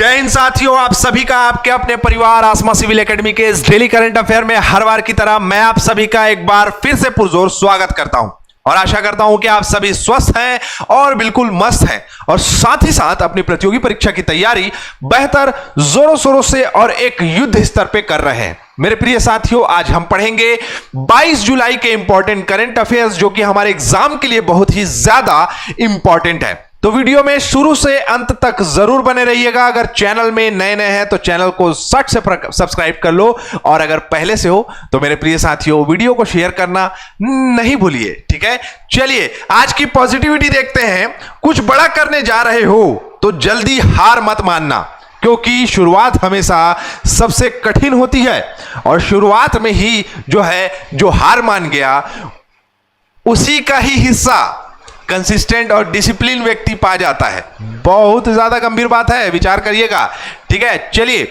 जय हिंद साथियों, आप सभी का आपके अपने परिवार आसमा सिविल एकेडमी के इस डेली करंट अफेयर में हर बार की तरह मैं आप सभी का एक बार फिर से पुरजोर स्वागत करता हूं और आशा करता हूं कि आप सभी स्वस्थ हैं और बिल्कुल मस्त हैं और साथ ही साथ अपनी प्रतियोगी परीक्षा की तैयारी बेहतर जोरों शोरों से और एक युद्ध स्तर पे कर रहे हैं। मेरे प्रिय साथियों, आज हम पढ़ेंगे 22 जुलाई के इंपॉर्टेंट करंट अफेयर्स जो कि हमारे एग्जाम के लिए बहुत ही ज्यादा इंपॉर्टेंट है। तो वीडियो में शुरू से अंत तक जरूर बने रहिएगा। अगर चैनल में नए हैं तो चैनल को सट से सब्सक्राइब कर लो और अगर पहले से हो तो मेरे प्रिय साथियों वीडियो को शेयर करना नहीं भूलिए। ठीक है, चलिए आज की पॉजिटिविटी देखते हैं। कुछ बड़ा करने जा रहे हो तो जल्दी हार मत मानना, क्योंकि शुरुआत हमेशा सबसे कठिन होती है और शुरुआत में ही जो हार मान गया उसी का ही हिस्सा कंसिस्टेंट और डिसिप्लिन व्यक्ति पा जाता है। बहुत ज्यादा गंभीर बात है, विचार करिएगा। ठीक है, चलिए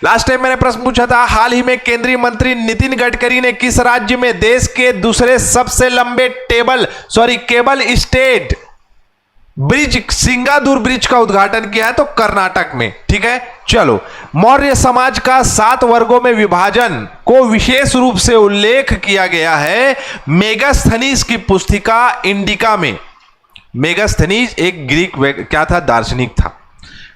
लास्ट टाइम मैंने प्रश्न पूछा था, हाल ही में केंद्रीय मंत्री नितिन गडकरी ने किस राज्य में देश के दूसरे सबसे लंबे केबल स्टेट ब्रिज सिंगादुर ब्रिज का उद्घाटन किया है? तो कर्नाटक में। ठीक है, चलो मौर्य समाज का 7 वर्गों में विभाजन को विशेष रूप से उल्लेख किया गया है मेगास्थनीज की पुस्तिका इंडिका में। मेगास्थनीज एक ग्रीक क्या था, दार्शनिक था।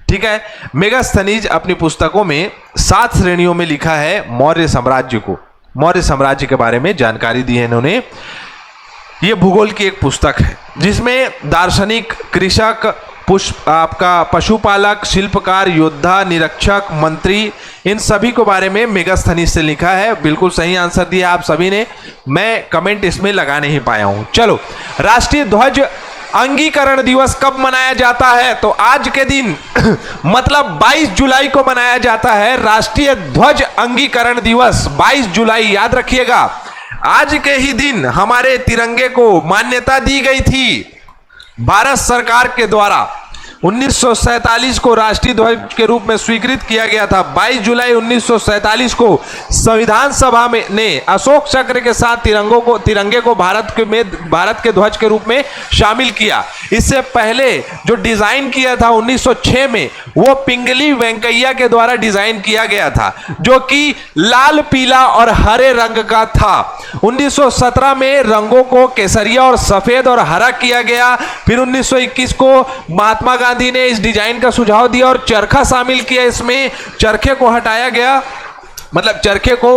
ठीक है, मेगास्थनीज अपनी पुस्तकों में 7 श्रेणियों में लिखा है मौर्य साम्राज्य के बारे में जानकारी दी है इन्होंने। यह भूगोल की एक पुस्तक है जिसमें दार्शनिक, कृषक, पशुपालक, शिल्पकार, योद्धा, निरीक्षक, मंत्री, इन सभी के बारे में मेगास्थनीज से लिखा है। बिल्कुल सही आंसर दिया आप सभी ने, मैं कमेंट इसमें लगा नहीं पाया हूं। चलो, राष्ट्रीय ध्वज अंगीकरण दिवस कब मनाया जाता है? तो आज के दिन मतलब 22 जुलाई को मनाया जाता है राष्ट्रीय ध्वज अंगीकरण दिवस। 22 जुलाई याद रखिएगा। आज के ही दिन हमारे तिरंगे को मान्यता दी गई थी भारत सरकार के द्वारा। 1947 को राष्ट्रीय ध्वज के रूप में स्वीकृत किया गया था। 22 जुलाई 1947 को संविधान सभा ने अशोक चक्र के साथ तिरंगे को भारत के ध्वज के रूप में शामिल किया। इससे पहले जो डिजाइन किया था 1906 में, वो पिंगली वेंकैया के द्वारा डिजाइन किया गया था, जो कि लाल, पीला और हरे रंग का था। 1917 में रंगों को केसरिया और सफेद और हरा किया गया। फिर 1921 को महात्मा गांधी ने इस डिजाइन का सुझाव दिया और चरखा शामिल किया। इसमें चरखे को हटाया गया, मतलब चरखे को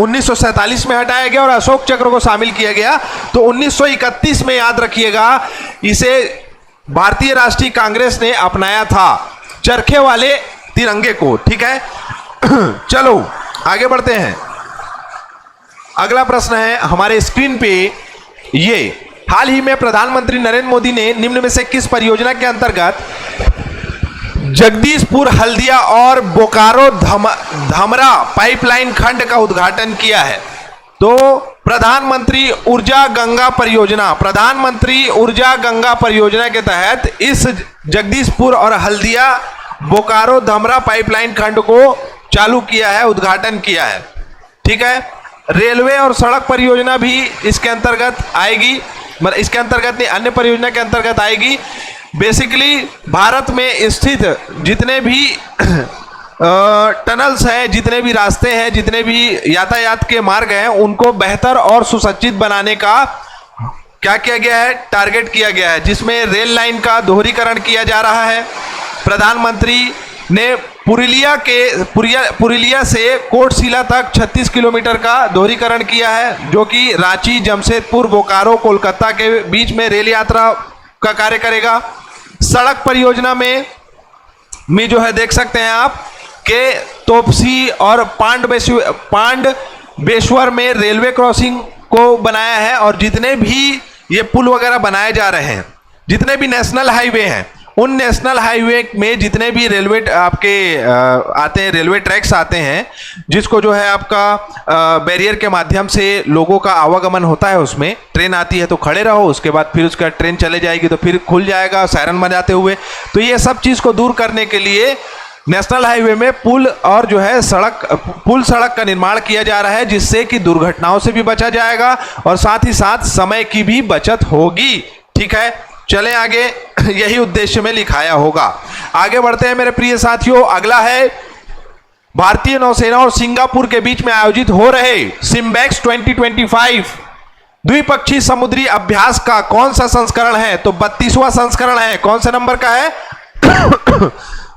1947 में हटाया गया और अशोक चक्र को शामिल किया गया। तो 1931 में याद रखिएगा, इसे भारतीय राष्ट्रीय कांग्रेस ने अपनाया था, चरखे वाले तिरंगे को। ठीक है, चलो आगे बढ़ते हैं। अगला प्रश्न है हमारे स्क्रीन पे, ये हाल ही में प्रधानमंत्री नरेंद्र मोदी ने निम्न में से किस परियोजना के अंतर्गत जगदीशपुर हल्दिया और बोकारो धमरा पाइपलाइन खंड का उद्घाटन किया है? तो प्रधानमंत्री ऊर्जा गंगा परियोजना के तहत इस जगदीशपुर और हल्दिया बोकारो धमरा पाइपलाइन खंड को चालू किया है, उद्घाटन किया है। ठीक है, रेलवे और सड़क परियोजना भी इसके अंतर्गत आएगी, मतलब इसके अंतर्गत नहीं, अन्य परियोजना के अंतर्गत आएगी। बेसिकली भारत में स्थित जितने भी टनल्स हैं, जितने भी रास्ते हैं, जितने भी यातायात के मार्ग हैं, उनको बेहतर और सुसज्जित बनाने का क्या किया गया है, टारगेट किया गया है, जिसमें रेल लाइन का दोहरीकरण किया जा रहा है। प्रधानमंत्री ने पुरुलिया से कोटशिला तक 36 किलोमीटर का दोहरीकरण किया है, जो कि रांची, जमशेदपुर, बोकारो, कोलकाता के बीच में रेल यात्रा का कार्य करेगा। सड़क परियोजना में जो है देख सकते हैं आप के तोपसी और पांडबेश्वर में रेलवे क्रॉसिंग को बनाया है और जितने भी ये पुल वगैरह बनाए जा रहे हैं, जितने भी नेशनल हाईवे हैं, उन नेशनल हाईवे में जितने भी रेलवे आपके आते हैं, रेलवे ट्रैक्स आते हैं, जिसको जो है आपका बैरियर के माध्यम से लोगों का आवागमन होता है, उसमें ट्रेन आती है तो खड़े रहो, उसके बाद फिर उसका ट्रेन चले जाएगी तो फिर खुल जाएगा सायरन बजाते हुए। तो ये सब चीज़ को दूर करने के लिए नेशनल हाईवे में पुल और जो है सड़क का निर्माण किया जा रहा है, जिससे कि दुर्घटनाओं से भी बचा जाएगा और साथ ही साथ समय की भी बचत होगी। ठीक है, चले आगे, यही उद्देश्य में लिखाया होगा। आगे बढ़ते हैं मेरे प्रिय साथियों। अगला है भारतीय नौसेना और सिंगापुर के बीच में आयोजित हो रहे सिम्बैक्स 2025 द्विपक्षीय समुद्री अभ्यास का कौन सा संस्करण है? तो 32वां संस्करण है। कौन से नंबर का है?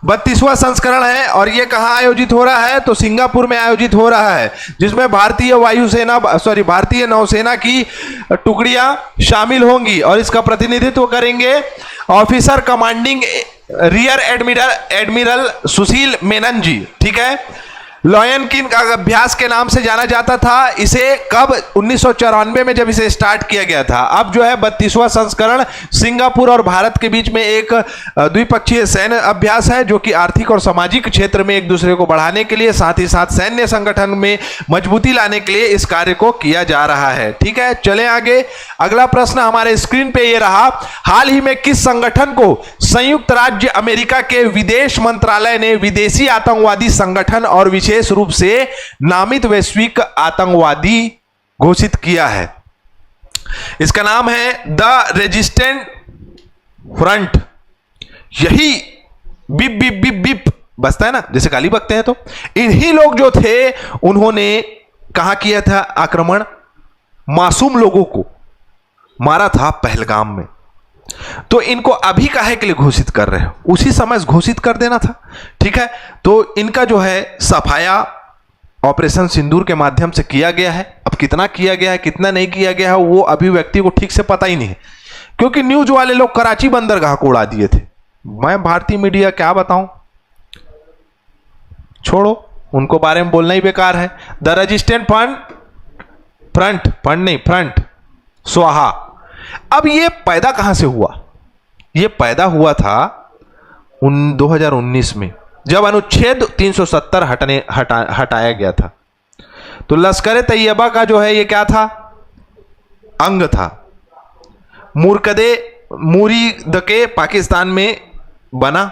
32वां संस्करण है। और यह कहां आयोजित हो रहा है? तो सिंगापुर में आयोजित हो रहा है, जिसमें भारतीय नौसेना की टुकड़ियां शामिल होंगी और इसका प्रतिनिधित्व करेंगे ऑफिसर कमांडिंग रियर एडमिरल सुशील मेनन जी। ठीक है, लॉयन किंग अभ्यास के नाम से जाना जाता था। इसे कब? 1994 में जब इसे स्टार्ट किया गया था। अब जो है 32वां संस्करण सिंगापुर और भारत के बीच में एक द्विपक्षीय सैन्य अभ्यास है, जो कि आर्थिक और सामाजिक क्षेत्र में एक दूसरे को बढ़ाने के लिए, साथ ही साथ सैन्य संगठन में मजबूती लाने के लिए इस कार्य को किया जा रहा है। ठीक है, चले आगे। अगला प्रश्न हमारे स्क्रीन पे ये रहा, हाल ही में किस संगठन को संयुक्त राज्य अमेरिका के विदेश मंत्रालय ने विदेशी आतंकवादी संगठन और विशेष रूप से नामित वैश्विक आतंकवादी घोषित किया है? इसका नाम है द रेजिस्टेंट फ्रंट। यही बिप बिप बिप बिप बजता है ना, जैसे गाली बकते हैं। तो इन्हीं लोग जो थे, उन्होंने कहां किया था आक्रमण? मासूम लोगों को मारा था पहलगाम में। तो इनको अभी काहे के लिए घोषित कर रहे हो? उसी समय घोषित कर देना था। ठीक है, तो इनका जो है सफाया ऑपरेशन सिंदूर के माध्यम से किया गया है। अब कितना किया गया है, कितना नहीं किया गया है, वो अभी व्यक्ति को ठीक से पता ही नहीं है, क्योंकि न्यूज वाले लोग कराची बंदरगाह को उड़ा दिए थे। मैं भारतीय मीडिया क्या बताऊं, छोड़ो, उनको बारे में बोलना ही बेकार है। द रेजिस्टेंट फ्रंट स्वाहा। अब ये पैदा कहां से हुआ? ये पैदा हुआ था 2019 में, जब अनुच्छेद 370 हटाया गया था। तो लश्कर तैयबा का जो है ये क्या था? अंग था। मुरीद के पाकिस्तान में बना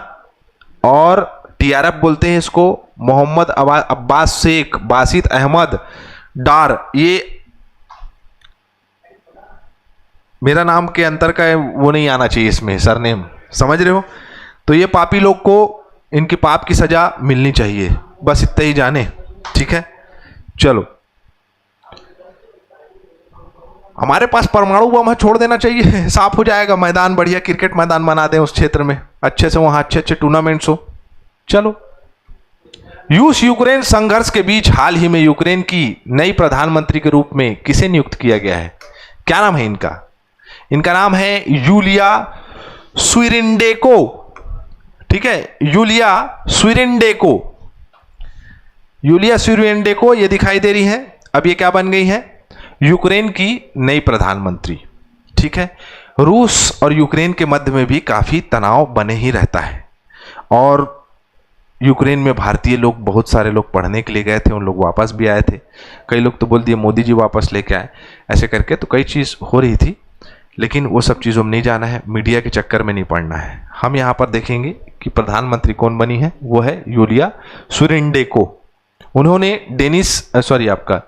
और टीआरएफ बोलते हैं इसको। मोहम्मद अब्बास शेख, बासित अहमद डार, ये मेरा नाम के अंतर का है, वो नहीं आना चाहिए इसमें, सरनेम, समझ रहे हो? तो ये पापी लोग को इनकी पाप की सजा मिलनी चाहिए, बस इतना ही जाने। ठीक है, चलो। हमारे पास परमाणु बम है, छोड़ देना चाहिए, साफ हो जाएगा मैदान। बढ़िया क्रिकेट मैदान बना दें उस क्षेत्र में, अच्छे से वहां अच्छे टूर्नामेंट्स हो। चलो। रूस यूक्रेन संघर्ष के बीच हाल ही में यूक्रेन की नई प्रधानमंत्री के रूप में किसे नियुक्त किया गया है? क्या नाम है इनका? इनका नाम है यूलिया स्विरिंडेको। ठीक है, यूलिया स्विरिंडेको ये दिखाई दे रही है। अब ये क्या बन गई है? यूक्रेन की नई प्रधानमंत्री। ठीक है, रूस और यूक्रेन के मध्य में भी काफी तनाव बने ही रहता है। और यूक्रेन में भारतीय लोग, बहुत सारे लोग पढ़ने के लिए गए थे, उन लोग वापस भी आए थे। कई लोग तो बोल दिए मोदी जी वापस लेके आए, ऐसे करके तो कई चीज़ हो रही थी। लेकिन वो सब चीज़ों में नहीं जाना है, मीडिया के चक्कर में नहीं पड़ना है। हम यहाँ पर देखेंगे कि प्रधानमंत्री कौन बनी है, वो है यूलिया स्विरिंडेको। उन्होंने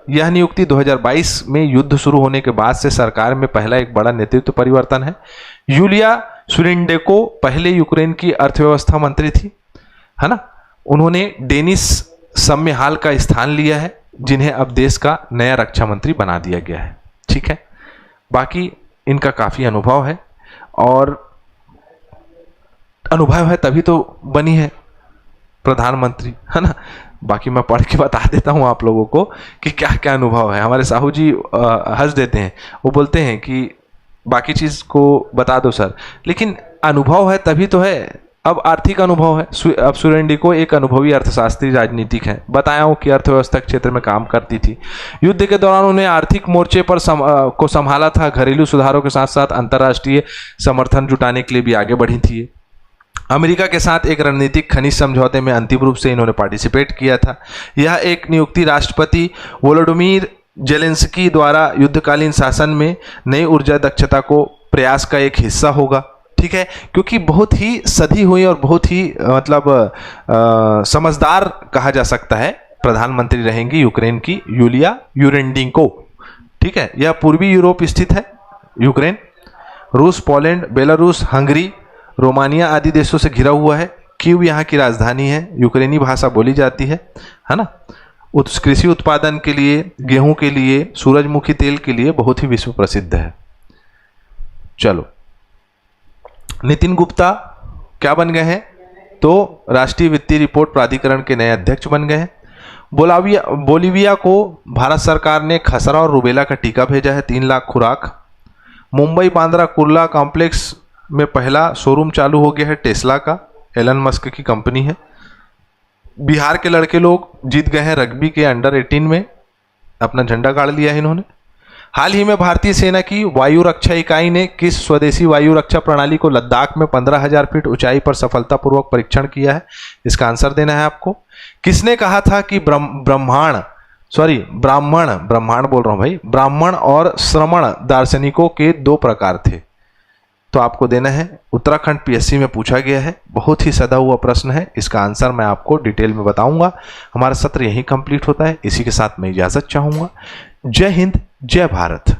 यह नियुक्ति 2022 में युद्ध शुरू होने के बाद से सरकार में पहला एक बड़ा नेतृत्व परिवर्तन है। यूलिया स्विरिंडेको पहले यूक्रेन की अर्थव्यवस्था मंत्री थी, है ना। उन्होंने डेनिस सम्मेहाल का स्थान लिया है, जिन्हें अब देश का नया रक्षा मंत्री बना दिया गया है। ठीक है, बाकी इनका काफी अनुभव है, और अनुभव है तभी तो बनी है प्रधानमंत्री, है ना। बाकी मैं पढ़ के बता देता हूं आप लोगों को कि क्या क्या अनुभव है। हमारे साहू जी हंस देते हैं, वो बोलते हैं कि बाकी चीज को बता दो सर, लेकिन अनुभव है तभी तो है। अब आर्थिक अनुभव है। अब स्विरिंडेको एक अनुभवी अर्थशास्त्री राजनीतिक है। बताया हूँ कि अर्थव्यवस्था के क्षेत्र में काम करती थी। युद्ध के दौरान उन्हें आर्थिक मोर्चे पर को संभाला था। घरेलू सुधारों के साथ साथ अंतर्राष्ट्रीय समर्थन जुटाने के लिए भी आगे बढ़ी थी। अमेरिका के साथ एक रणनीतिक खनिज समझौते में अंतिम रूप से इन्होंने पार्टिसिपेट किया था। यह एक नियुक्ति राष्ट्रपति वोलोडिमीर जेलेंस्की द्वारा युद्धकालीन शासन में नई ऊर्जा दक्षता को प्रयास का एक हिस्सा होगा। ठीक है, क्योंकि बहुत ही सधी हुई और बहुत ही समझदार कहा जा सकता है प्रधानमंत्री रहेंगी यूक्रेन की यूलिया यूरेंडिंको। ठीक है, यह पूर्वी यूरोप स्थित है यूक्रेन। रूस, पोलैंड, बेलारूस, हंगरी, रोमानिया आदि देशों से घिरा हुआ है। कीव यहाँ की राजधानी है, यूक्रेनी भाषा बोली जाती है ना। कृषि उत्पादन के लिए, गेहूं के लिए, सूरजमुखी तेल के लिए बहुत ही विश्व प्रसिद्ध है। चलो, नितिन गुप्ता क्या बन गए हैं? तो राष्ट्रीय वित्तीय रिपोर्ट प्राधिकरण के नए अध्यक्ष बन गए हैं। बोलीविया को भारत सरकार ने खसरा और रूबेला का टीका भेजा है, 3 लाख खुराक। मुंबई बांद्रा कुर्ला कॉम्प्लेक्स में पहला शोरूम चालू हो गया है टेस्ला का, एलन मस्क की कंपनी है। बिहार के लड़के लोग जीत गए हैं रग्बी के अंडर 18 में, अपना झंडा गाड़ लिया है इन्होंने। हाल ही में भारतीय सेना की वायु रक्षा इकाई ने किस स्वदेशी वायु रक्षा प्रणाली को लद्दाख में 15,000 फीट ऊंचाई पर सफलतापूर्वक परीक्षण किया है? इसका आंसर देना है आपको। किसने कहा था कि ब्राह्मण और श्रमण दार्शनिकों के 2 प्रकार थे? तो आपको देना है, उत्तराखंड पीएससी में पूछा गया है, बहुत ही सदा हुआ प्रश्न है। इसका आंसर मैं आपको डिटेल में बताऊंगा। हमारा सत्र यहीं कंप्लीट होता है। इसी के साथ मैं इजाजत चाहूंगा। जय हिंद, जय भारत।